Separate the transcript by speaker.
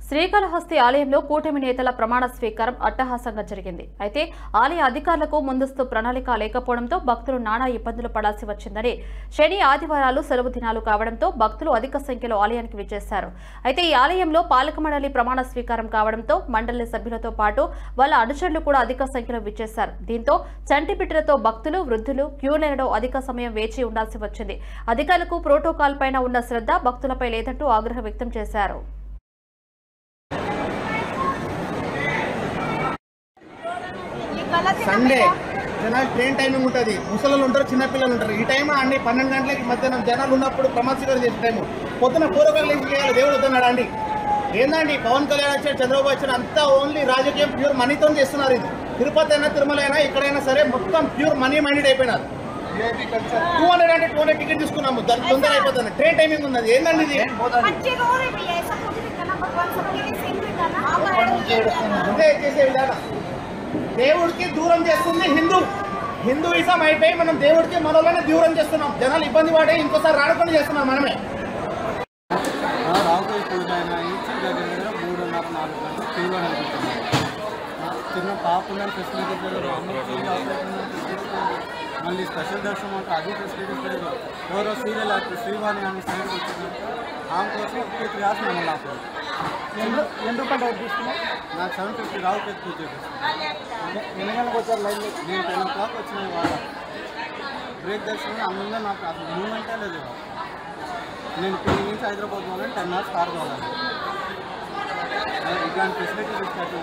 Speaker 1: శ్రీకాళహస్తి ఆలయంలో కూటమి నేతల ప్రమాణ స్వీకారం అట్టహాసంగా జరిగింది. అయితే ఆలయ అధికారులకు ముందస్తు ప్రణాళిక లేకపోవడంతో భక్తులు నానా ఇబ్బందులు పడాల్సి వచ్చిందని, శని ఆదివారాలు సెలవు దినాలు కావడంతో భక్తులు అధిక సంఖ్యలో ఆలయానికి విచ్చేశారు. అయితే ఈ ఆలయంలో పాలక మండలి ప్రమాణ స్వీకారం కావడంతో మండలి సభ్యులతో పాటు వాళ్ళ అనుచరులు కూడా అధిక సంఖ్యలో విచ్చేశారు. దీంతో చంటిబిడ్డలతో భక్తులు, వృద్ధులు క్యూ లైన్లో అధిక సమయం వేచి ఉండాల్సి వచ్చింది. అధికారులకు ప్రోటోకాల్ పైన ఉన్న శ్రద్ధ భక్తులపై లేదంటూ ఆగ్రహం వ్యక్తం చేశారు.
Speaker 2: సండే జనాలు ట్రైన్ టైమింగ్ ఉంటుంది, ముసలు ఉంటారు, చిన్నపిల్లలు ఉంటారు. ఈ టైం అన్ని 12 గంటలకి మధ్యాహ్నం జనాలు ఉన్నప్పుడు ప్రమాద స్వీకారం చేసే టైము పొద్దున 4 o'clock చేయాలి. దేవుడు వస్తున్నాడు అండి. ఏందండి పవన్ కళ్యాణ్ వచ్చాడు, చంద్రబాబు వచ్చాడు, అంతా ఓన్లీ రాజకీయం ప్యూర్ మనీతో చేస్తున్నారు. ఇది తిరుపతి అయినా తిరుమల అయినా ఎక్కడైనా సరే మొత్తం ప్యూర్ మనీ మైండెడ్ అయిపోయినారు. 200 అంటే 200 టికెట్ తీసుకున్నాము, దానికి తొందర అయిపోతుంది. ట్రైన్ టైమింగ్ ఉన్నది. ఏందండి ఇది? అదే చేసే విధానం దేవుడికి దూరం చేస్తుంది. హిందూయిజం అయిపోయి మనం దేవుడికి మనలోనే దూరం చేస్తున్నాం. జనాలు ఇబ్బంది పడే ఇంకోసారి రాడకుండా చేస్తున్నాం మనమే.
Speaker 3: రావుకాయ పూజ అయినా దగ్గర 3:30-4 గంటలు క్యూలో చిన్న పాప ఫెసిలిటీస్ మళ్ళీ స్పెషల్ దర్శనం అంటే అది ఫెసిలిటీస్ లేదు. ఎవరో సీరియల్ యాక్టర్ శ్రీవాణి అని సైడ్కి వచ్చిందంటే ఆమె కోసం 2-3 hours మమ్మల్ని ఆపారు.
Speaker 2: ఎందుకు తీసుకున్నాం?
Speaker 3: నాకు 7:50 రావుకాయ పూజ చేపిస్తాను.
Speaker 2: ఎన్ని గంటలకు వచ్చారు లైన్లో?
Speaker 3: నేను 10 o'clock వచ్చినాయి. వాళ్ళ బ్రేక్ దర్శనం అందులో నాకు అసలు మూమెంటే లేదు. నేను ఇక్కడ నుంచి హైదరాబాద్ పోవాలని 10 hours కార్ పోవాలి. ఇట్లాంటి ఫెసిలిటీస్ ఇచ్చినట్టు